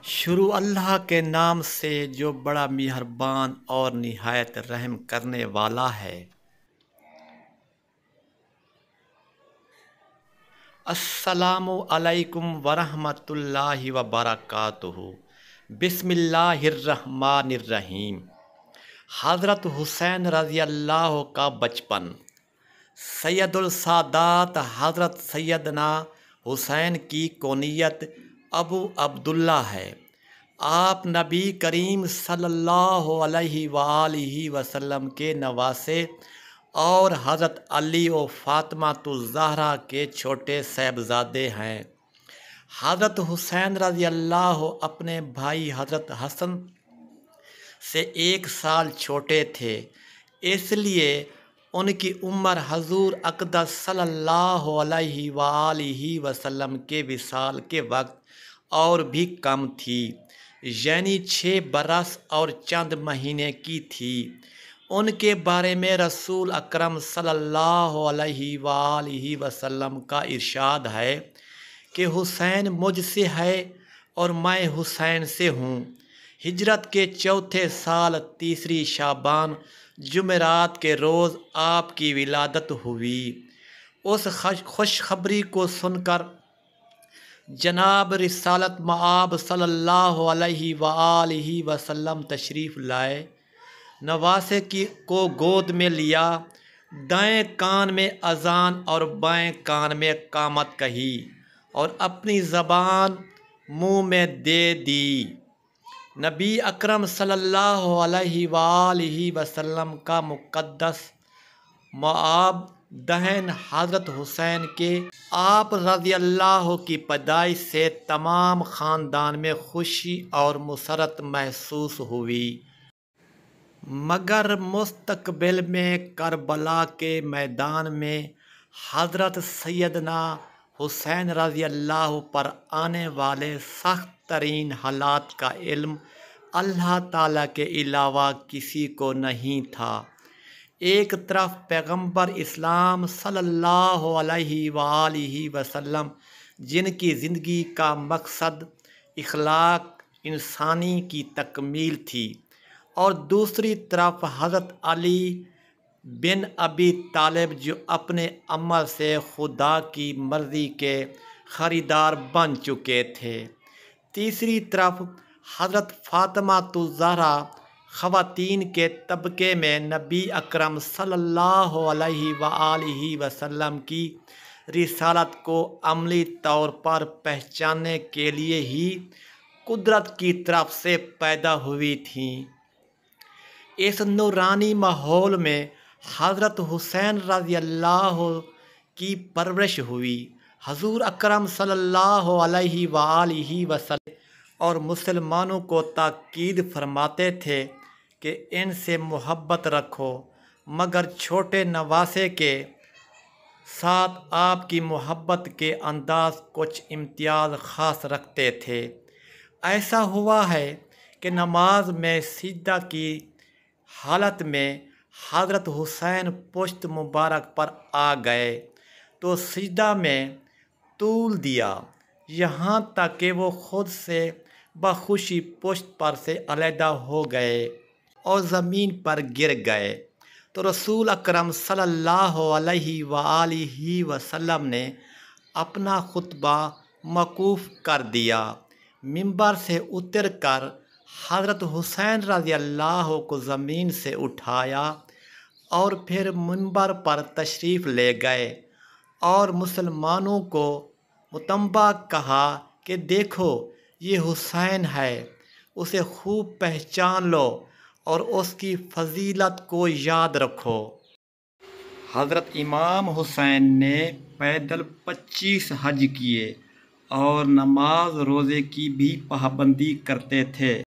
شروع اللہ کے نام سے جو بڑا مہربان اور نہایت رحم کرنے والا ہے۔ السلام علیکم ورحمۃ اللہ وبرکاتہ۔ بسم اللہ الرحمن الرحیم۔ حضرت حسین رضی اللہ کا بچپن۔ سید السادات حضرت سیدنا حسین کی کنیت ابو عبداللہ ہے۔ آپ نبی کریم صلی اللہ علیہ وآلہ وسلم کے نواسے اور حضرت علی و فاطمہ الزہرا کے چھوٹے صاحبزادے ہیں۔ حضرت حسین رضی اللہ اپنے بھائی حضرت حسن سے 1 سال چھوٹے تھے، اس لیے ان کی عمر حضور اقدس صلی اللہ علیہ وآلہ وسلم کے وصال کے وقت اور بھی کم تھی، یعنی 6 برس اور چند مہینے کی تھی۔ ان کے بارے میں رسول اکرم صلی اللہ علیہ وآلہ وسلم کا ارشاد ہے کہ حسین مجھ سے ہے اور میں حسین سے ہوں۔ ہجرت کے 4تھے سال 3 شعبان جمعرات کے روز آپ کی ولادت ہوئی۔ اس خوشخبری کو سن کر جناب رسالت مآب صلی اللہ علیہ وآلہ وسلم تشریف لائے، نواسے کو گود میں لیا، دائیں کان میں اذان اور بائیں کان میں قامت کہی اور اپنی زبان منہ میں دے دی۔ نبی اکرم صلی اللہ علیہ وآلہ وسلم کا مقدس مآب دہن حضرت حسین کے آپ رضی اللہ کی پیدائش سے تمام خاندان میں خوشی اور مسرت محسوس ہوئی، مگر مستقبل میں کربلا کے میدان میں حضرت سیدنا حسین رضی اللہ پر آنے والے سخت ترین حالات کا علم اللہ تعالیٰ کے علاوہ کسی کو نہیں تھا۔ ایک طرف پیغمبر اسلام صلی اللہ علیہ وآلہ وسلم، جن کی زندگی کا مقصد اخلاق انسانی کی تکمیل تھی، اور دوسری طرف حضرت علی بن ابی طالب جو اپنے عمل سے خدا کی مرضی کے خریدار بن چکے تھے۔ تیسری طرف حضرت فاطمہ الزہرا خواتین کے طبقے میں نبی اکرم صلی اللہ علیہ وآلہ وسلم کی رسالت کو عملی طور پر پہچاننے کے لیے ہی قدرت کی طرف سے پیدا ہوئی تھیں۔ اس نورانی ماحول میں حضرت حسین رضی اللہ کی پرورش ہوئی۔ حضور اکرم صلی اللہ علیہ وآلہ وسلم اور مسلمانوں کو تاکید فرماتے تھے کہ ان سے محبت رکھو، مگر چھوٹے نواسے کے ساتھ آپ کی محبت کے انداز کچھ امتیاز خاص رکھتے تھے۔ ایسا ہوا ہے کہ نماز میں سجدہ کی حالت میں حضرت حسین پشت مبارک پر آ گئے تو سجدہ میں طول دیا، یہاں تک کہ وہ خود سے بخوشی پشت پر سے علیحدہ ہو گئے اور زمین پر گر گئے، تو رسول اکرم صلی اللہ علیہ وآلہ وسلم نے اپنا خطبہ موقوف کر دیا، منبر سے اتر کر حضرت حسین رضی اللہ کو زمین سے اٹھایا اور پھر منبر پر تشریف لے گئے اور مسلمانوں کو متنبہ کہا کہ دیکھو یہ حسین ہے، اسے خوب پہچان لو اور اس کی فضیلت کو یاد رکھو۔ حضرت امام حسین نے پیدل 25 حج کیے اور نماز روزے کی بھی پابندی کرتے تھے۔